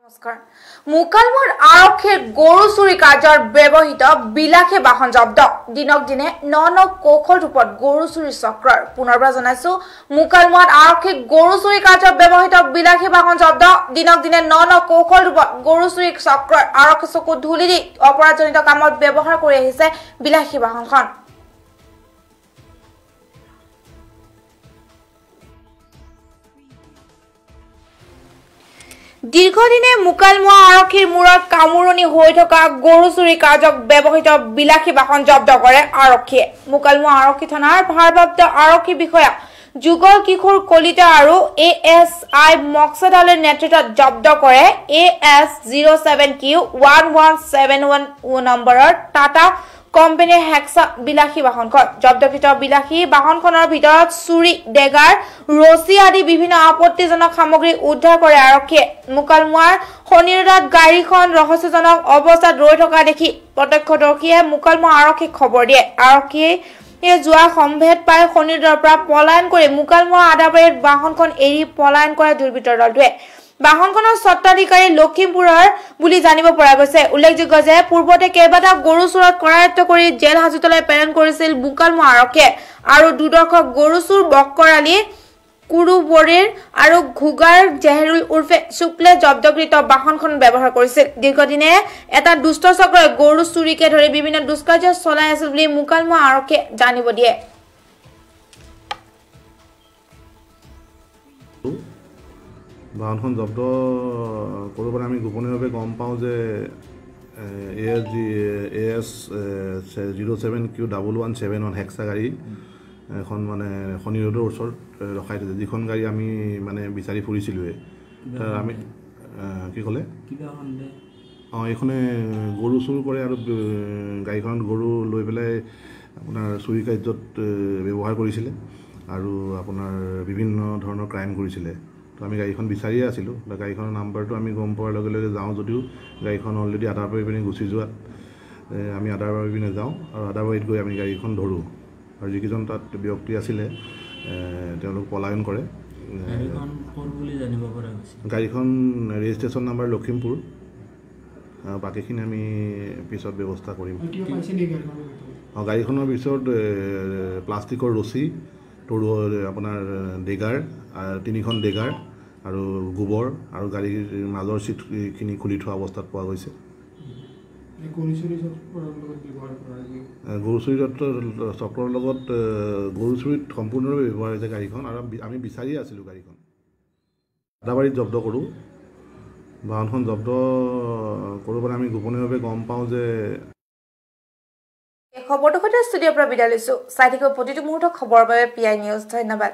নমস্কাৰ মুকালমুৰ আৰক্ষীৰ গৰু চুৰি কাৰ্যৰ ব্যৱহৃত বিলাসী বাহন জব্দ দিনক দিনে ন কৌশল ৰূপত গৰু চুৰি চক্ৰৰ পুনৰবাৰ জনাইছো মুকালমুৰ আৰক্ষীৰ গৰু চুৰি কাৰ্যৰ ব্যৱহৃত বিলাসী বাহন জব্দ দিনক দিনে ন কৌশল ৰূপত গৰু চুৰি চক্ৰৰ আৰক্ষী চকু ধুলি দি অপৰাধজনিত কামত ব্যৱহাৰ কৰি আহিছে বিলাসী বাহনখন দীৰ্ঘদিনে মুকালমুৱা আৰক্ষীৰ মূৰত কামুৰণি হৈ থকা গৰু চুৰি কাৰ্যক ব্যৱহৃত বিলাসী বাহন জব্দ কৰে আৰক্ষীয়ে মুকালমুৱা আৰক্ষী থানাৰ ভাৰপ্ৰাপ্ত আৰক্ষী বিষয়া যুগল কিশোৰ কলিতা আৰু ASI মকসদ আলীৰ নেতৃত্বত জব্দ কৰে AS07Q1171 নম্বৰৰ টাটা কোম্পানীৰ হেক্সা বিলাসী বাহনখন জব্দকৃত বিলাসী বাহনখনৰ ভিতৰত চুৰি ডেগাৰ ৰছী আদি বিভিন্ন আপত্তিজনক সামগ্ৰী উদ্ধাৰ কৰে আৰক্ষীয়ে মুকালমুৱাৰ শনিৰদাত গাড়ীখন ৰহস্যজনক অৱস্থাত ৰৈ থকা দেখি প্ৰত্যক্ষদৰ্শীয়ে মুকালমুৱা আৰক্ষীক খবৰ দিয়ে আৰক্ষীয়ে যোৱা সম্ভেদ পাই শনিৰদাৰ পৰা পলায়ন কৰি মুকালমুৱা আদাবাৰীত বাহনখন এৰি পলায়ন কৰে দুৰ্বৃত্তৰ দলটোৱে বাহনখনৰ স্বত্বাধিকাৰী লখিমপুৰৰ বুলি জানিব পৰা গৈছে উল্লেখযোগ্য যে পূৰ্বতে কেইবাটা গৰু চুৰত কৰায়ত্ব কৰি জেল হাজতলৈ প্ৰেৰণ কৰিছিল মুকালমুৱা আৰক্ষীয়ে আৰু দুদৰ্শক গৰু চুৰ বক্কৰ আলী কুৰুবৰীৰ আৰু ঘুগাৰ জেহৰুল উৰ্ফে শুক্লে জব্দকৃত বাহনখন ব্যৱহাৰ কৰিছিল দীৰ্ঘদিনে এটা দুষ্ট চক্ৰই গৰু চুৰিকে ধৰি বিভিন্ন দুষ্কাৰ্য চলাই আছিল বুলি মুকালমুৱা আৰক্ষীয়ে জানিব দিয়ে বাহনখন জব্দ কৰোঁতে আমি গোপনীয়ভাৱে গম পাওঁ যে AS07Q1171 হেক্সা গাড়ী এখন মানে শনি ৰোডৰ ওচৰত ৰখাই থৈছে যিখন গাড়ী আমি মানে বিচাৰি ফুৰিছিলোঁৱে আমি কি ক'লে এইখনে গৰু চুৰ কৰে আৰু গাড়ীখনত গৰু লৈ পেলাই আপোনাৰ চুৰি কাৰ্যত ব্যৱহাৰ কৰিছিলে আৰু আপোনাৰ বিভিন্ন ধৰণৰ ক্ৰাইম কৰিছিলে তো আমি গাড়ীখন বিচাৰিয়ে আছিলোঁ গাড়ীখনৰ নাম্বাৰটো আমি গম পোৱাৰ লগে লগে যাওঁ যদিও গাড়ীখন অলৰেডি আদাবাৰী পিনে গুচি যোৱাত আমি আদাবাৰী পিনে যাওঁ আৰু আদাবাৰীত গৈ আমি গাড়ীখন ধৰোঁ আৰু যিকেইজন তাত ব্যক্তি আছিলে তেওঁলোক পলায়ন কৰে গাড়ীখন ৰেজিষ্ট্ৰেশ্যন নাম্বাৰ লখিমপুৰ বাকীখিনি আমি পিছত ব্যৱস্থা কৰিম গাড়ীখনৰ পিছত প্লাষ্টিকৰ ৰছী তৰু আপোনাৰ ডেগাৰ 3খন ডেগাৰ আৰু গোবৰ আৰু গাড়ীৰ মাজৰ চিটখিনি খুলি থোৱা অৱস্থাত পোৱা গৈছে গৰু চুৰি চক্ৰৰ লগত গৰু চুৰিত সম্পূৰ্ণভাৱে ব্যৱহাৰ হৈছে গাড়ীখন আৰু আমি বিচাৰিয়ে আছিলোঁ গাড়ীখন আদাবাৰীত জব্দ কৰোঁ বাহনখন জব্দ কৰোঁতে আমি গোপনীয়ভাৱে গম পাওঁ যে এই খবৰটো সৈতে ষ্টুডিঅ'ৰ পৰা বিদায় লৈছোঁ চাই থাকিব প্ৰতিটো মুহূৰ্তৰ খবৰৰ বাবে PI নিউজ ধন্যবাদ